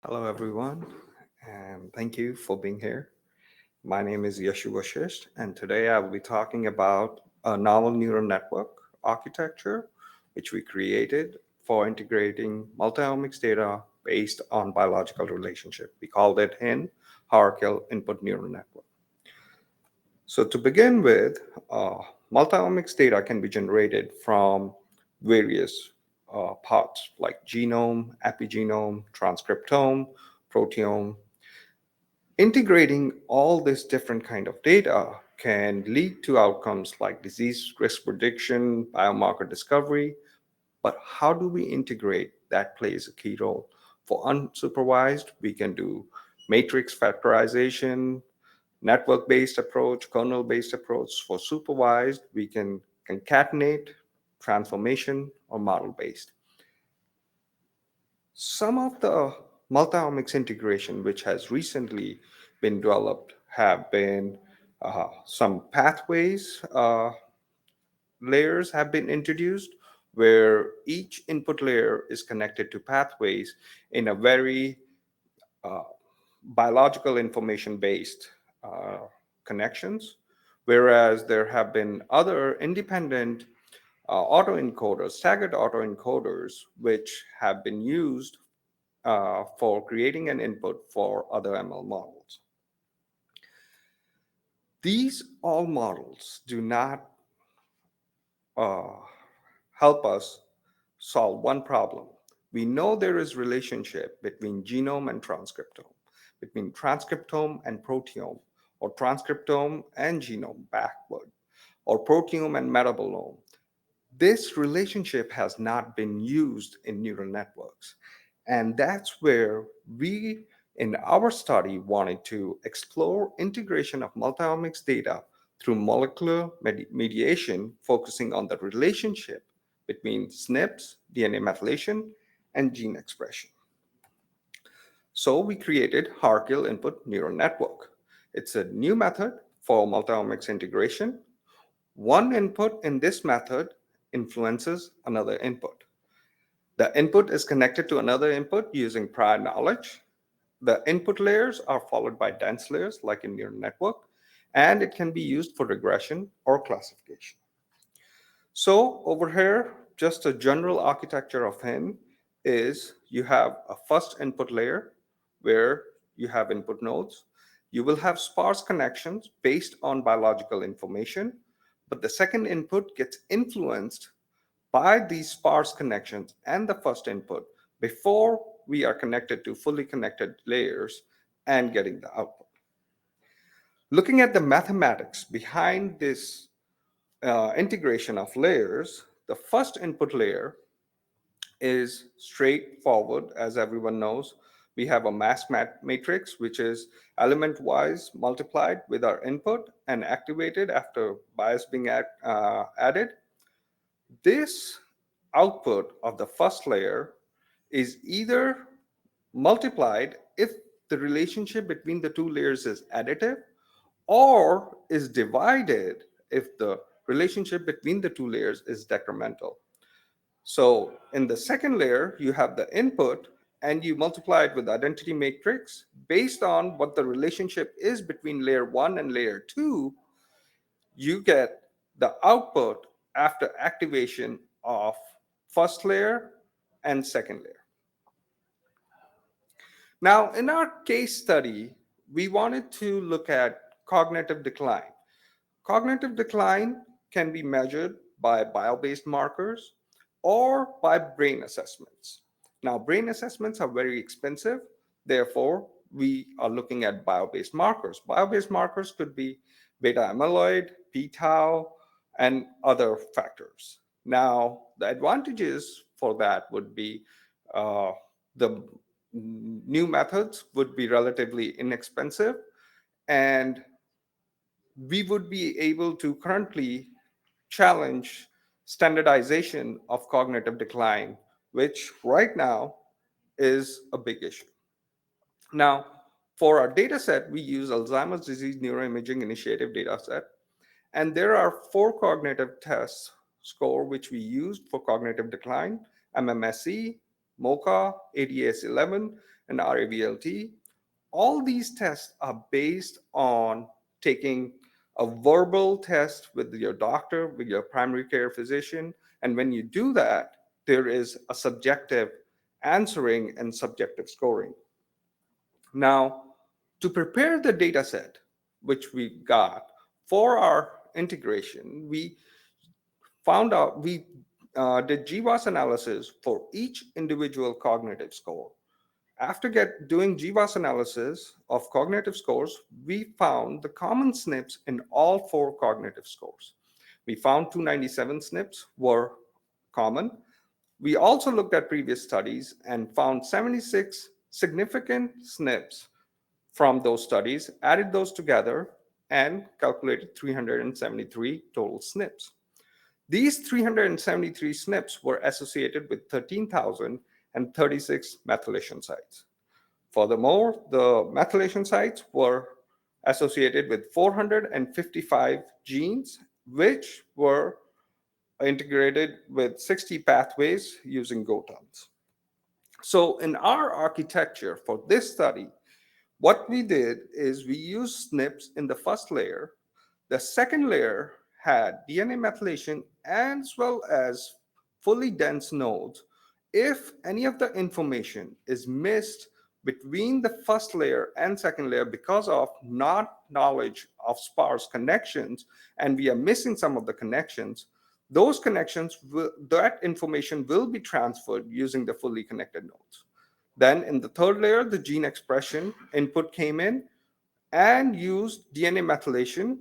Hello, everyone, and thank you for being here. My name is Yashu Vashishath, and today I will be talking about a novel neural network architecture which we created for integrating multi-omics data based on biological relationship. We called it HINN, Hierarchical Input Neural Network. So to begin with, multi-omics data can be generated from various parts like genome, epigenome, transcriptome, proteome. Integrating all this different kind of data can lead to outcomes like disease risk prediction, biomarker discovery. But how do we integrate? That plays a key role. For unsupervised, we can do matrix factorization, network-based approach, kernel-based approach. For supervised, we can concatenate, transformation, or model-based. Some of the multi-omics integration which has recently been developed have been some pathways layers have been introduced where each input layer is connected to pathways in a very uh, biological information based connections, whereas there have been other independent autoencoders, staggered autoencoders, which have been used for creating an input for other ML models. These all models do not uh, help us solve one problem. We know there is relationship between genome and transcriptome, between transcriptome and proteome, or transcriptome and genome backward, or proteome and metabolome. This relationship has not been used in neural networks. And that's where we, in our study, wanted to explore integration of multi-omics data through molecular mediation, focusing on the relationship between SNPs, DNA methylation, and gene expression. So we created hierarchical input neural network. It's a new method for multi-omics integration. One input in this method influences another input. The input is connected to another input using prior knowledge. The input layers are followed by dense layers, like in neural network, and it can be used for regression or classification. So over here, just a general architecture of HIN is you have a first input layer where you have input nodes. You will have sparse connections based on biological information, but the second input gets influenced by these sparse connections and the first input before we are connected to fully connected layers and getting the output. Looking at the mathematics behind this integration of layers, the first input layer is straightforward, as everyone knows. We have a matrix, which is element wise multiplied with our input and activated after bias being added. This output of the first layer is either multiplied if the relationship between the two layers is additive, or is divided if the relationship between the two layers is decremental. So in the second layer, you have the input and you multiply it with identity matrix based on what the relationship is between layer one and layer two. You get the output after activation of first layer and second layer. Now, in our case study, we wanted to look at cognitive decline. Cognitive decline can be measured by bio-based markers or by brain assessments. Now, brain assessments are very expensive. Therefore, we are looking at bio-based markers. Bio-based markers could be beta amyloid, p-tau, and other factors. Now, the advantages for that would be the new methods would be relatively inexpensive, and we would be able to currently challenge standardization of cognitive decline, which right now is a big issue. Now, for our data set, we use Alzheimer's Disease Neuroimaging Initiative data set, and there are 4 cognitive tests score which we used for cognitive decline: MMSE, MoCA, ADAS-11, and RAVLT. All these tests are based on taking a verbal test with your doctor, with your primary care physician. And when you do that, there is a subjective answering and subjective scoring. Now, to prepare the data set, which we got for our integration, we found out we did GWAS analysis for each individual cognitive score. After doing GWAS analysis of cognitive scores, we found the common SNPs in all four cognitive scores. We found 297 SNPs were common. We also looked at previous studies and found 76 significant SNPs from those studies, added those together, and calculated 373 total SNPs. These 373 SNPs were associated with 13,036 methylation sites. Furthermore, the methylation sites were associated with 455 genes, which were integrated with 60 pathways using GOTANs. So in our architecture for this study, what we did is we used SNPs in the first layer. The second layer had DNA methylation as well as fully dense nodes. If any of the information is missed between the first layer and second layer because of not knowledge of sparse connections, and we are missing some of the connections, those connections, that information will be transferred using the fully connected nodes. Then in the third layer, the gene expression input came in and used DNA methylation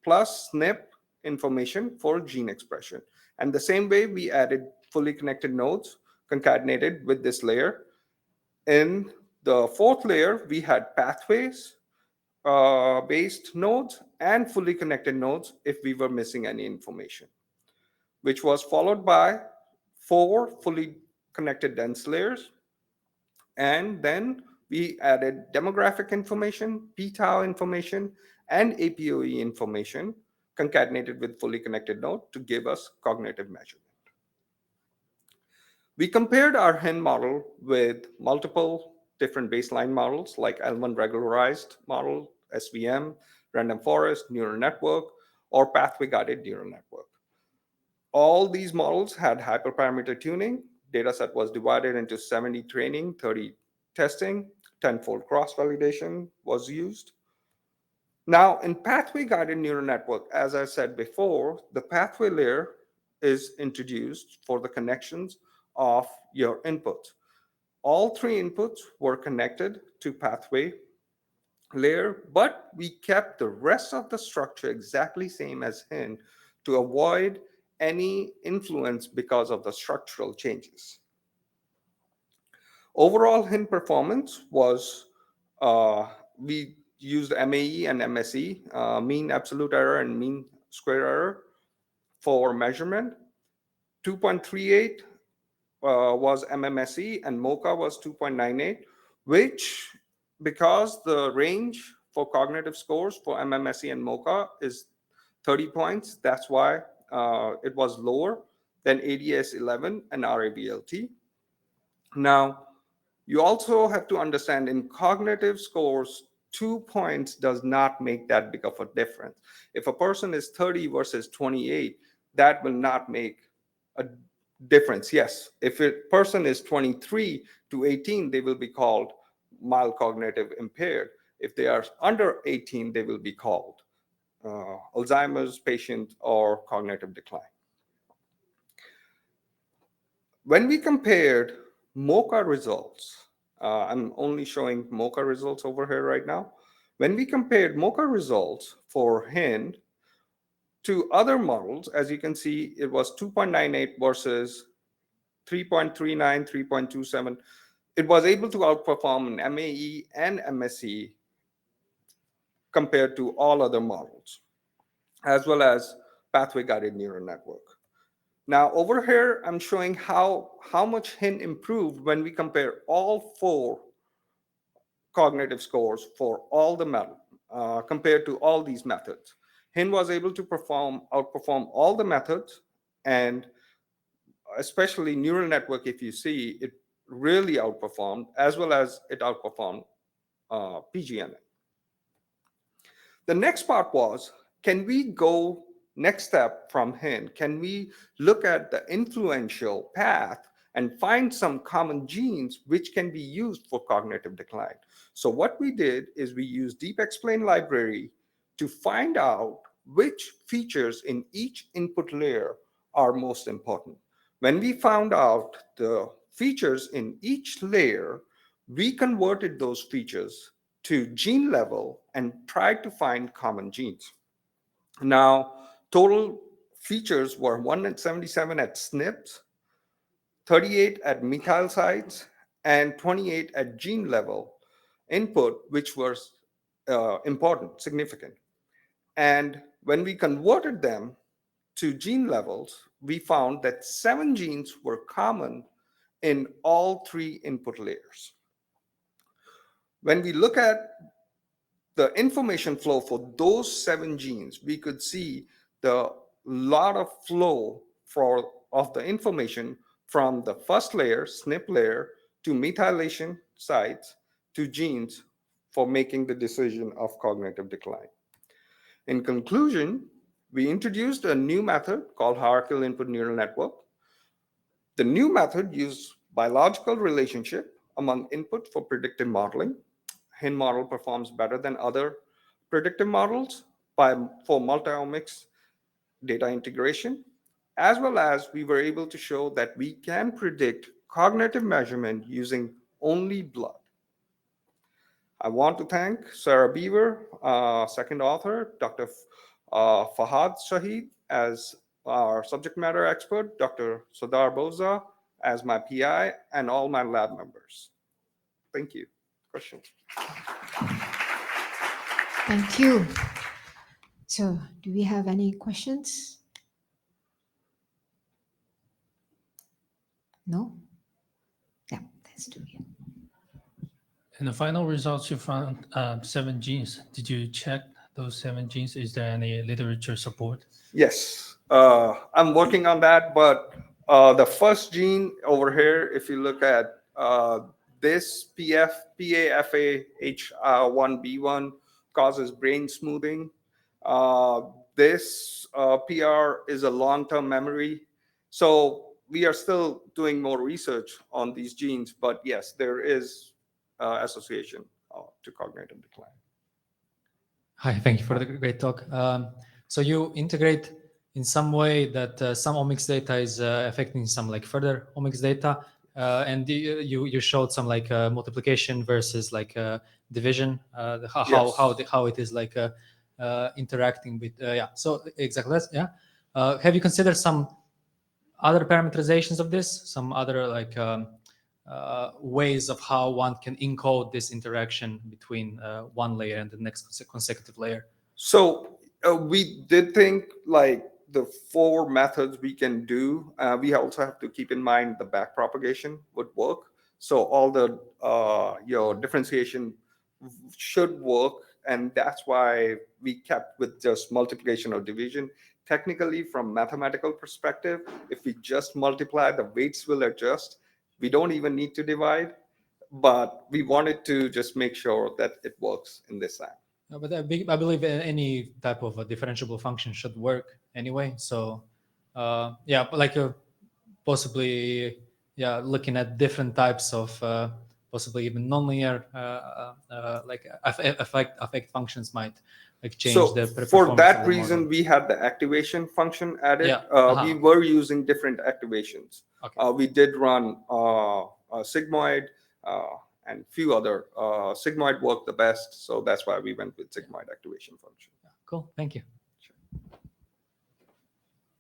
plus SNP information for gene expression. And the same way, we added fully connected nodes concatenated with this layer. In the fourth layer, we had pathways based nodes and fully connected nodes if we were missing any information, which was followed by 4 fully connected dense layers. And then we added demographic information, p-tau information, and APOE information concatenated with fully connected node to give us cognitive measurement. We compared our HINN model with multiple different baseline models like L1 regularized model, SVM, random forest, neural network, or pathway-guided neural network. All these models had hyperparameter tuning. Dataset was divided into 70 training, 30 testing, 10-fold cross-validation was used. Now, in pathway-guided neural network, as I said before, the pathway layer is introduced for the connections of your inputs. All 3 inputs were connected to pathway layer, but we kept the rest of the structure exactly same as HINN to avoid any influence because of the structural changes. Overall HINN performance was, we used MAE and MSE, mean absolute error and mean square error for measurement. 2.38 was MMSE and MoCA was 2.98, which, because the range for cognitive scores for MMSE and MoCA is 30 points, that's why it was lower than ADS-11 and RAVLT. Now, you also have to understand in cognitive scores, 2 points does not make that big of a difference. If a person is 30 versus 28, that will not make a difference. Yes, if a person is 23 to 18, they will be called mild cognitive impaired. If they are under 18, they will be called Alzheimer's patient or cognitive decline. When we compared MoCA results, I'm only showing MoCA results over here right now. When we compared MoCA results for HINN to other models, as you can see, it was 2.98 versus 3.39, 3.27. It was able to outperform an MAE and MSE compared to all other models, as well as pathway-guided neural network. Now, over here, I'm showing how much HINN improved when we compare all 4 cognitive scores for all the compared to all these methods. HINN was able to outperform all the methods, and especially neural network, if you see, it really outperformed, as well as it outperformed PGNA. The next part was, can we go next step from HINN? Can we look at the influential path and find some common genes which can be used for cognitive decline? So what we did is we used Deep Explain library to find out which features in each input layer are most important. When we found out the features in each layer, we converted those features to gene level and tried to find common genes. Now, total features were 177 at SNPs, 38 at methyl sites, and 28 at gene level input, which was important, significant. And when we converted them to gene levels, we found that 7 genes were common in all 3 input layers. When we look at the information flow for those 7 genes, we could see the lot of flow of the information from the first layer, SNP layer, to methylation sites to genes for making the decision of cognitive decline. In conclusion, we introduced a new method called hierarchical input neural network. The new method used biological relationship among input for predictive modeling. HINN model performs better than other predictive models for multi-omics data integration, as well as we were able to show that we can predict cognitive measurement using only blood. I want to thank Sarah Beaver, second author, Dr. Fahad Shahid as our subject matter expert, Dr. Sardar Boza as my PI, and all my lab members. Thank you. Questions? Thank you. So, do we have any questions? No? Yeah, let's do it. In the final results, you found 7 genes. Did you check those 7 genes? Is there any literature support? Yes, I'm working on that, but the first gene over here, if you look at this PAFAH1B1 causes brain smoothing. This PR is a long-term memory. So we are still doing more research on these genes, but yes, there is association to cognitive decline. Hi, thank you for the great talk. So you integrate in some way that some omics data is affecting some like further omics data, and you showed some like multiplication versus like division, how it is like interacting with yeah. So exactly, yeah. Have you considered some other parameterizations of this? Some other like ways of how one can encode this interaction between one layer and the next consecutive layer? So we did think like the 4 methods we can do. We also have to keep in mind the back propagation would work. So all the your differentiation should work, and that's why we kept with just multiplication or division. Technically, from mathematical perspective, if we just multiply, the weights will adjust. We don't even need to divide, but we wanted to just make sure that it works in this app. But I believe any type of a differentiable function should work anyway. So yeah, but like possibly yeah, looking at different types of possibly even nonlinear like affect functions might like change So the for performance that of the reason, model. we had the activation function added. Yeah. We were using different activations. Okay. We did run sigmoid and few other. Sigmoid worked the best, so that's why we went with sigmoid activation function. Cool. Thank you.